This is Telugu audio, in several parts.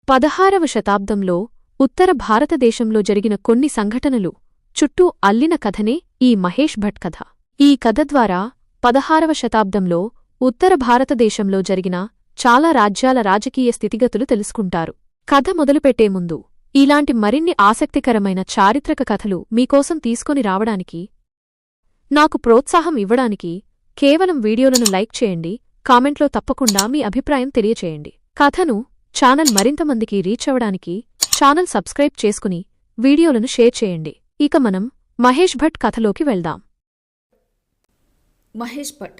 16వ శతాబ్దంలో ఉత్తర భారతదేశంలో జరిగిన కొన్ని సంఘటనలు చుట్టూ అల్లిన కథనే ఈ మహేష్ భట్ కథ. ఈ కథ ద్వారా 16వ శతాబ్దంలో ఉత్తర భారతదేశంలో జరిగిన చాలా రాజ్యాల రాజకీయ స్థితిగతులు తెలుసుకుంటారు. కథ మొదలుపెట్టే ముందు ఇలాంటి మరిన్ని ఆసక్తికరమైన చారిత్రక కథలు మీకోసం తీసుకొని రావడానికి, నాకు ప్రోత్సాహం ఇవ్వడానికి కేవలం వీడియోలను లైక్ చేయండి, కామెంట్లో తప్పకుండా మీ అభిప్రాయం తెలియచేయండి. కథను ఛానల్ మరింత మందికి రీచ్ అవ్వడానికి ఛానల్ సబ్స్క్రైబ్ చేసుకుని వీడియోలను షేర్ చేయండి. ఇక మనం మహేష్ భట్ కథలోకి వెళ్దాం. మహేష్ భట్.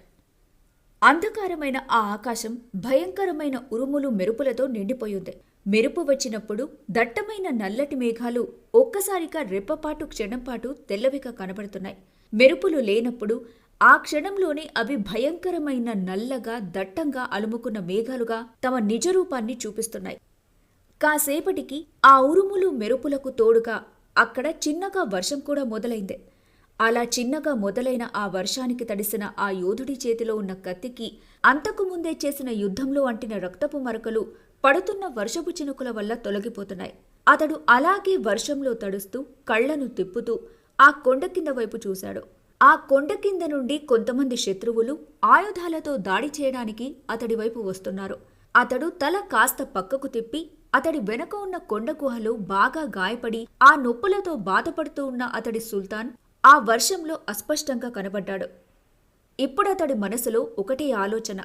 అంధకారమైన ఆ ఆకాశం భయంకరమైన ఉరుములు మెరుపులతో నిండిపోయింది. మెరుపు వచ్చినప్పుడు దట్టమైన నల్లటి మేఘాలు ఒక్కసారిగా రెప్పపాటు క్షణంపాటు తెల్లవిగా కనబడుతున్నాయి. మెరుపులు లేనప్పుడు ఆ క్షణంలోనే అవి భయంకరమైన నల్లగా దట్టంగా అలుముకున్న మేఘాలుగా తమ నిజరూపాన్ని చూపిస్తున్నాయి. కాసేపటికి ఆ ఉరుములు మెరుపులకు తోడుగా అక్కడ చిన్నగా వర్షం కూడా మొదలైంది. అలా చిన్నగా మొదలైన ఆ వర్షానికి తడిసిన ఆ యోధుడి చేతిలో ఉన్న కత్తికి అంతకుముందే చేసిన యుద్ధంలో అంటిన రక్తపు మరకలు పడుతున్న వర్షపు చినుకుల వల్ల తొలగిపోతున్నాయి. అతడు అలాగే వర్షంలో తడుస్తూ కళ్లను తిప్పుతూ ఆ కొండ కింద వైపు చూశాడు. ఆ కొండ కింద నుండి కొంతమంది శత్రువులు ఆయుధాలతో దాడి చేయడానికి అతడి వైపు వస్తున్నారు. అతడు తల కాస్త పక్కకు తిప్పి అతడి వెనక ఉన్న కొండ గుహలో బాగా గాయపడి ఆ నొప్పులతో బాధపడుతూ ఉన్న అతడి సుల్తాన్ ఆ వర్షంలో అస్పష్టంగా కనబడ్డాడు. ఇప్పుడతడి మనసులో ఒకటే ఆలోచన,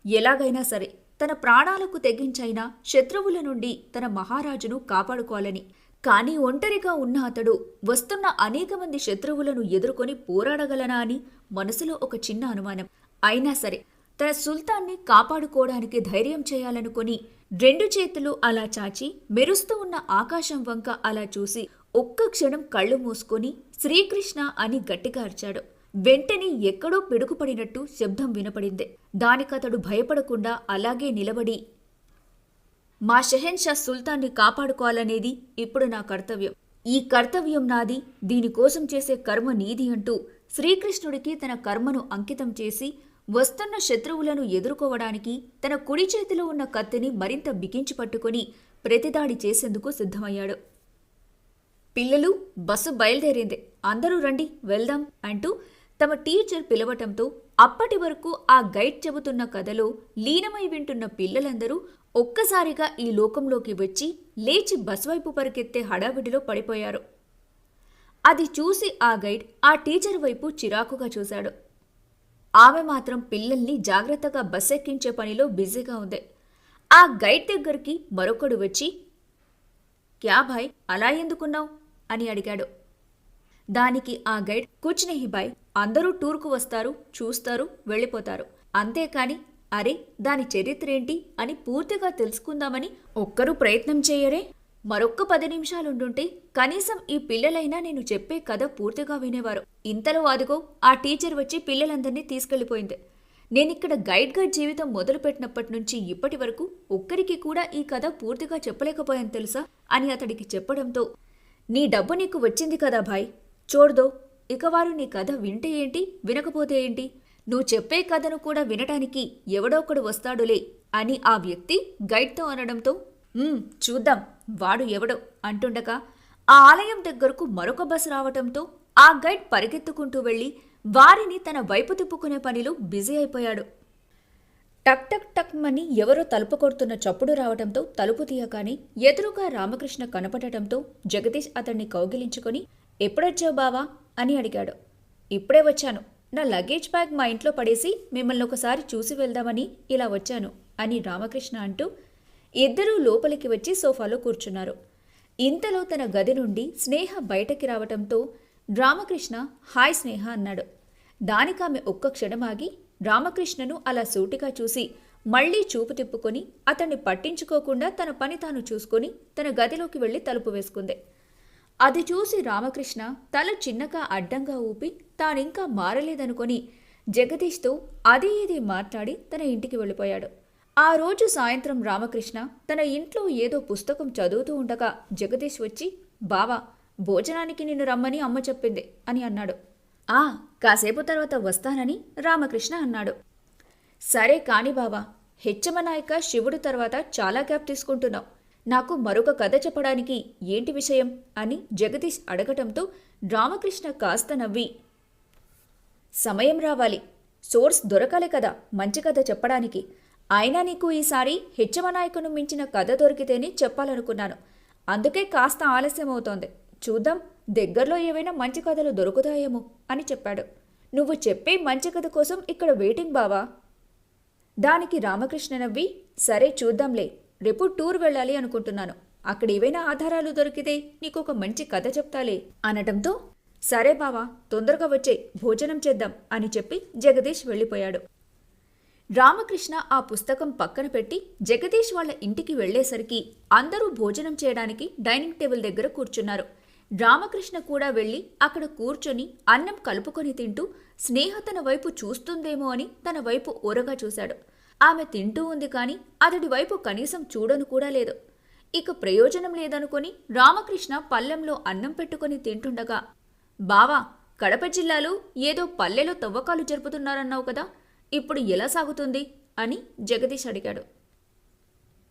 ఎలాగైనా సరే తన ప్రాణాలకు తెగించైనా శత్రువుల నుండి తన మహారాజును కాపాడుకోవాలని. కాని ఒంటరిగా ఉన్న అతడు వస్తున్న అనేక మంది శత్రువులను ఎదుర్కొని పోరాడగలనా అని మనసులో ఒక చిన్న అనుమానం. అయినా సరే తన సుల్తాన్ని కాపాడుకోవడానికి ధైర్యం చేయాలనుకుని రెండు చేతులు అలా చాచి మెరుస్తూ ఉన్న ఆకాశం వంక అలా చూసి ఒక్క క్షణం కళ్ళు మూసుకొని శ్రీకృష్ణ అని గట్టిగా అరిచాడు. వెంటనే ఎక్కడో పిడుగుపడినట్టు శబ్దం వినపడింది. దానికతడు భయపడకుండా అలాగే నిలబడి, మా షెహెన్షా సుల్తాన్ని కాపాడుకోవాలనేది ఇప్పుడు నా కర్తవ్యం. ఈ కర్తవ్యం నాది, దీనికోసం చేసే కర్మ నీది అంటూ శ్రీకృష్ణుడికి తన కర్మను అంకితం చేసి వస్తున్న శత్రువులను ఎదుర్కోవడానికి తన కుడి చేతిలో ఉన్న కత్తిని మరింత బిగించి పట్టుకుని ప్రతిదాడి చేసేందుకు సిద్ధమయ్యాడు. పిల్లలు, బస్సు బయలుదేరింది, అందరూ రండి వెళ్దాం అంటూ తమ టీచర్ పిలవటంతో అప్పటి వరకు ఆ గైడ్ చెబుతున్న కథలో లీనమై వింటున్న పిల్లలందరూ ఒక్కసారిగా ఈ లోకంలోకి వచ్చి లేచి బస్ వైపు పరిగెత్తే హడావిడిలో పడిపోయారు. అది చూసి ఆ గైడ్ ఆ టీచర్ వైపు చిరాకుగా చూశాడు. ఆమె మాత్రం పిల్లల్ని జాగ్రత్తగా బస్ ఎక్కించే పనిలో బిజీగా ఉంది. ఆ గైడ్ దగ్గరికి మరొకడు వచ్చి, క్యా భాయ్, అలా ఎందుకున్నావు అని అడిగాడు. దానికి ఆ గైడ్, కుచ్ నహీ భాయ్, అందరూ టూర్కు వస్తారు, చూస్తారు, వెళ్ళిపోతారు, అంతేకాని అరే దాని చరిత్రేంటి అని పూర్తిగా తెలుసుకుందామని ఒక్కరూ ప్రయత్నం చేయరే? మరొక్క 10 నిమిషాలుండుంటే కనీసం ఈ పిల్లలైనా నేను చెప్పే కథ పూర్తిగా వినేవారు. ఇంతలో అదిగో ఆ టీచర్ వచ్చి పిల్లలందరినీ తీసుకెళ్లిపోయింది. నేనిక్కడ గైడ్గా జీవితం మొదలుపెట్టినప్పటి నుంచి ఇప్పటి వరకు ఒక్కరికి కూడా ఈ కథ పూర్తిగా చెప్పలేకపోయాను తెలుసా అని అతడికి చెప్పడంతో, నీ డబ్బు నీకు వచ్చింది కదా భాయ్, చూడదో, ఇక వారు నీ కథ వింటే ఏంటి, వినకపోతే ఏంటి, నువ్వు చెప్పే కథను కూడా వినటానికి ఎవడోకడు వస్తాడులే అని ఆ వ్యక్తి గైడ్తో అనడంతో, చూద్దాం వాడు ఎవడో అంటుండగా ఆ ఆలయం దగ్గరకు మరొక బస్ రావటంతో ఆ గైడ్ పరిగెత్తుకుంటూ వెళ్లి వారిని తన వైపు తిప్పుకునే పనిలో బిజీ అయిపోయాడు. టక్ టక్ టక్ మని ఎవరో తలుపు కొడుతున్న చప్పుడు రావటంతో తలుపు తీయగానే ఎదురుగా రామకృష్ణ కనపడటంతో జగదీష్ అతన్ని కౌగిలించుకొని, ఎప్పుడొచ్చావు బావా అని అడిగాడు. ఇప్పుడే వచ్చాను, నా లగేజ్ బ్యాగ్ మా ఇంట్లో పడేసి మిమ్మల్ని ఒకసారి చూసి వెళ్దామని ఇలా వచ్చాను అని రామకృష్ణ అంటూ ఇద్దరూ లోపలికి వచ్చి సోఫాలో కూర్చున్నారు. ఇంతలో తన గది నుండి స్నేహ బయటకి రావటంతో రామకృష్ణ హాయ్ స్నేహ అన్నాడు. దానికామె ఒక్క క్షణమాగి రామకృష్ణను అలా సూటిగా చూసి మళ్లీ చూపు తిప్పుకొని అతన్ని పట్టించుకోకుండా తన పని తాను చూసుకొని తన గదిలోకి వెళ్లి తలుపు వేసుకుంది. అది చూసి రామకృష్ణ తల చిన్నగా అడ్డంగా ఊపి తానింకా మారలేదనుకొని జగదీష్తో అది ఇది మాట్లాడి తన ఇంటికి వెళ్ళిపోయాడు. ఆ రోజు సాయంత్రం రామకృష్ణ తన ఇంట్లో ఏదో పుస్తకం చదువుతూ ఉండగా జగదీష్ వచ్చి, బావా, భోజనానికి నిన్ను రమ్మని అమ్మ చెప్పింది అని అన్నాడు. కాసేపు తర్వాత వస్తానని రామకృష్ణ అన్నాడు. సరే కాని బావా, హెచ్చమనాయక శివుడు తర్వాత చాలా గ్యాప్ తీసుకుంటున్నావు. నాకు మరొక కథ చెప్పడానికి ఏంటి విషయం అని జగదీష్ అడగటంతో రామకృష్ణ కాస్త నవ్వి, సమయం రావాలి, సోర్స్ దొరకాలి కదా మంచి కథ చెప్పడానికి. అయినా నీకు ఈసారి హెచ్చమనాయకును మించిన కథ దొరికితేనే చెప్పాలనుకున్నాను. అందుకే కాస్త ఆలస్యం అవుతోంది. చూద్దాం, దగ్గరలో ఏవైనా మంచి కథలు దొరుకుతాయేమో అని చెప్పాడు. నువ్వు చెప్పే మంచి కథ కోసం ఇక్కడ వెయిటింగ్ బావా. దానికి రామకృష్ణ నవ్వి, సరే చూద్దాంలే, రేపు టూర్ వెళ్ళాలి అనుకుంటున్నాను. అక్కడ ఏవైనా ఆధారాలు దొరికితే నీకు ఒక మంచి కథ చెప్తాలే అనటంతో, సరే బావా, తొందరగా వచ్చే, భోజనం చేద్దాం అని చెప్పి జగదీష్ వెళ్ళిపోయాడు. రామకృష్ణ ఆ పుస్తకం పక్కన పెట్టి జగదీష్ వాళ్ళ ఇంటికి వెళ్లేసరికి అందరూ భోజనం చేయడానికి డైనింగ్ టేబుల్ దగ్గర కూర్చున్నారు. రామకృష్ణ కూడా వెళ్ళి అక్కడ కూర్చొని అన్నం కలుపుకొని తింటూ స్నేహ తన వైపు చూస్తుందేమో అని తన వైపు ఓరగా చూశాడు. ఆమె తింటూ ఉంది కానీ అతడి వైపు కనీసం చూడను కూడా లేదు. ఇక ప్రయోజనం లేదనుకొని రామకృష్ణ పళ్ళెంలో అన్నం పెట్టుకుని తింటుండగా, బావా, కడప జిల్లాలో ఏదో పల్లెలో తవ్వకాలు జరుపుతున్నారన్నావు కదా, ఇప్పుడు ఎలా సాగుతుంది అని జగదీష్ అడిగాడు.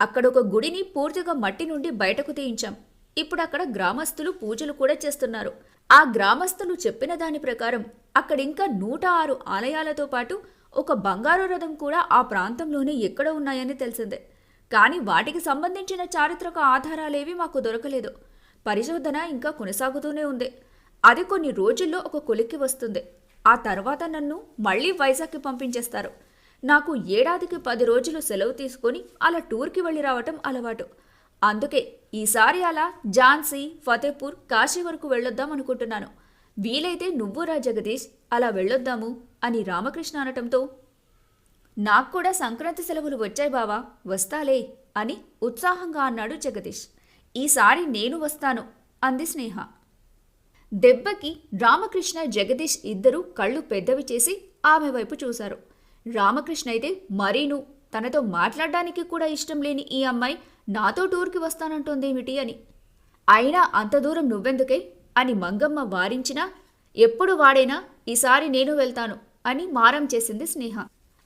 అక్కడొక గుడిని పూర్తిగా మట్టి నుండి బయటకు తీయించాం. ఇప్పుడు అక్కడ గ్రామస్తులు పూజలు కూడా చేస్తున్నారు. ఆ గ్రామస్తులు చెప్పిన దాని ప్రకారం అక్కడింకా 106 ఆలయాలతో పాటు ఒక బంగారు రథం కూడా ఆ ప్రాంతంలోనే ఎక్కడ ఉన్నాయని తెలిసిందే. కానీ వాటికి సంబంధించిన చారిత్రక ఆధారాలేవి మాకు దొరకలేదు. పరిశోధన ఇంకా కొనసాగుతూనే ఉంది. అది కొన్ని రోజుల్లో ఒక కొలిక్కి వస్తుంది. ఆ తర్వాత నన్ను మళ్లీ వైజాగ్కి పంపించేస్తారు. నాకు ఏడాదికి 10 రోజులు సెలవు తీసుకొని అలా టూర్కి వెళ్ళి రావటం అలవాటు. అందుకే ఈసారి అలా ఝాన్సీ, ఫతేపూర్, కాశీ వరకు వెళ్ళొద్దాం అనుకుంటున్నాను. వీలైతే నువ్వు రా జగదీష్, అలా వెళ్ళొద్దాము అని రామకృష్ణ అనటంతో, నాకు కూడా సంక్రాంతి సెలవులు వచ్చాయి బావా, వస్తాలే అని ఉత్సాహంగా అన్నాడు జగదీష్. ఈసారి నేను వస్తాను అంది స్నేహ. దెబ్బకి రామకృష్ణ, జగదీష్ ఇద్దరూ కళ్ళు పెద్దవి చేసి ఆమె వైపు చూశారు. రామకృష్ణ అయితే మరీను, తనతో మాట్లాడడానికి కూడా ఇష్టం లేని ఈ అమ్మాయి నాతో టూర్కి వస్తానంటోందేమిటి అని. అయినా అంత దూరం నువ్వెందుకే అని మంగమ్మ వారించినా, ఎప్పుడు వాడైనా ఈసారి నేను వెళ్తాను అని మారం చేసింది స్నేహ.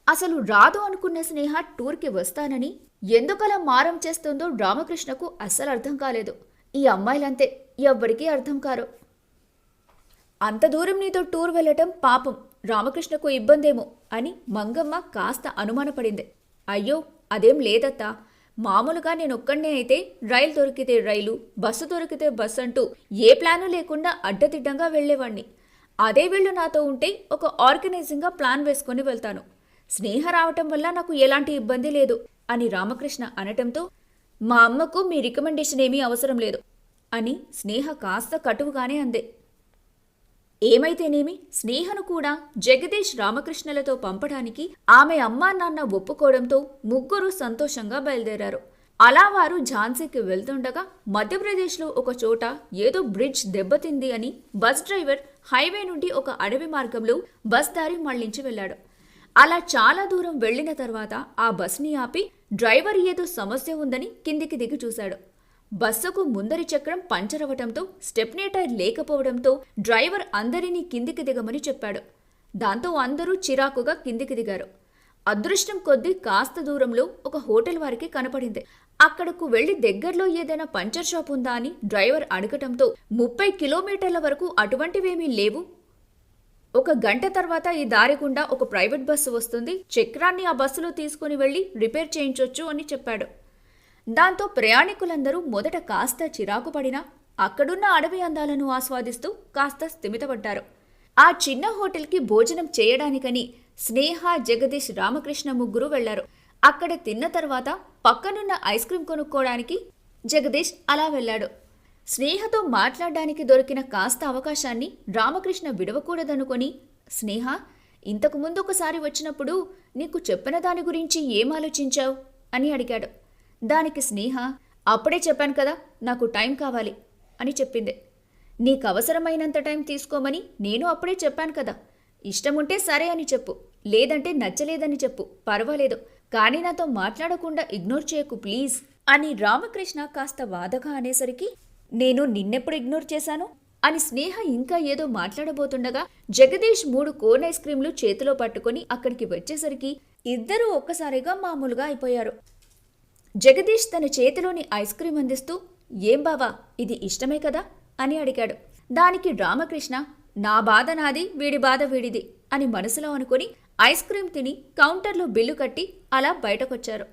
అసలు రాదు అనుకున్న స్నేహ టూర్కి వస్తానని ఎందుకలా మారం చేస్తుందో రామకృష్ణకు అస్సలు అర్థం కాలేదు. ఈ అమ్మాయిలంతే, ఎవ్వరికీ అర్థం కారు. అంత దూరం నీతో టూర్ వెళ్ళటం పాపం, రామకృష్ణకు ఇబ్బందేమో అని మంగమ్మ కాస్త అనుమానపడింది. అయ్యో అదేం లేదత్తా, మామూలుగా నేనొక్కడే అయితే రైలు దొరికితే రైలు, బస్సు దొరికితే బస్సు అంటూ ఏ ప్లాను లేకుండా అడ్డదిడ్డంగా వెళ్లేవాణ్ణి. అదే వీళ్ళు నాతో ఉంటే ఒక ఆర్గనైజింగ్గా ప్లాన్ వేసుకొని వెళ్తాను. స్నేహ రావటం వల్ల నాకు ఎలాంటి ఇబ్బంది లేదు అని రామకృష్ణ అనటంతో, మా అమ్మకు మీ రికమెండేషన్ ఏమీ అవసరం లేదు అని స్నేహ కాస్త కటువుగానే అందే. ఏమైతేనేమి స్నేహను కూడా జగదీష్, రామకృష్ణలతో పంపడానికి ఆమె అమ్మా నాన్న ఒప్పుకోవడంతో ముగ్గురు సంతోషంగా బయలుదేరారు. అలా వారు ఝాన్సీకి వెళ్తుండగా మధ్యప్రదేశ్లో ఒక చోట ఏదో బ్రిడ్జ్ దెబ్బతింది అని బస్ డ్రైవర్ హైవే నుండి ఒక అడవి మార్గంలో బస్ దారి మళ్లించి వెళ్లాడు. అలా చాలా దూరం వెళ్లిన తర్వాత ఆ బస్ని ఆపి డ్రైవర్ ఏదో సమస్య ఉందని కిందికి దిగి చూశాడు. బస్సుకు ముందరి చక్రం పంచర్ అవటంతో స్టెప్నీ టైర్ లేకపోవడంతో డ్రైవర్ అందరినీ కిందికి దిగమని చెప్పాడు. దాంతో అందరూ చిరాకుగా కిందికి దిగారు. అదృష్టం కొద్దీ కాస్త దూరంలో ఒక హోటల్ వారికి కనపడింది. అక్కడకు వెళ్లి దగ్గరలో ఏదైనా పంచర్ షాప్ ఉందా అని డ్రైవర్ అడగటంతో 30 కిలోమీటర్ల వరకు అటువంటివేమీ లేవు. 1 గంట తర్వాత ఈ దారి గుండా ఒక ప్రైవేట్ బస్సు వస్తుంది, చక్రాన్ని ఆ బస్సులో తీసుకుని వెళ్లి రిపేర్ చేయించొచ్చు అని చెప్పాడు. దాంతో ప్రయాణికులందరూ మొదట కాస్త చిరాకు పడినా అక్కడున్న అడవి అందాలను ఆస్వాదిస్తూ కాస్త స్థిమితపడ్డారు. ఆ చిన్న హోటల్కి భోజనం చేయడానికని స్నేహ, జగదీష్, రామకృష్ణ ముగ్గురు వెళ్లారు. అక్కడ తిన్న తర్వాత పక్కనున్న ఐస్ క్రీం కొనుక్కోవడానికి జగదీష్ అలా వెళ్ళాడు. స్నేహతో మాట్లాడడానికి దొరికిన కాస్త అవకాశాన్ని రామకృష్ణ విడవకూడదనుకొని, స్నేహ, ఇంతకు ముందు ఒకసారి వచ్చినప్పుడు నీకు చెప్పిన దాని గురించి ఏం ఆలోచించావు అని అడిగాడు. దానికి స్నేహ, అప్పుడే చెప్పాను కదా, నాకు టైం కావాలి అని చెప్పింది. నీకు అవసరమైనంత టైం తీసుకోమని నేను అప్పుడే చెప్పాను కదా. ఇష్టముంటే సరే అని చెప్పు, లేదంటే నచ్చలేదని చెప్పు, పర్వాలేదు, కానీ నాతో మాట్లాడకుండా ఇగ్నోర్ చేయకు ప్లీజ్ అని రామకృష్ణ కాస్త వాదగా అనేసరికి, నేను నిన్నెప్పుడు ఇగ్నోర్ చేశాను అని స్నేహ ఇంకా ఏదో మాట్లాడబోతుండగా జగదీష్ 3 కోన్ ఐస్ క్రీంలు చేతిలో పట్టుకొని అక్కడికి వచ్చేసరికి ఇద్దరూ ఒక్కసారిగా మామూలుగా అయిపోయారు. జగదీష్ తన చేతిలోని ఐస్ క్రీం అందిస్తూ, "ఏం బావా, ఇది ఇష్టమే కదా?" అని అడిగాడు. దానికి రామకృష్ణ, "నా బాధ నాది, వీడి బాధ వీడిది" అని మనసులో అనుకుని ఐస్ క్రీం తిని కౌంటర్లో బిల్లు కట్టి అలా బయటకొచ్చారు.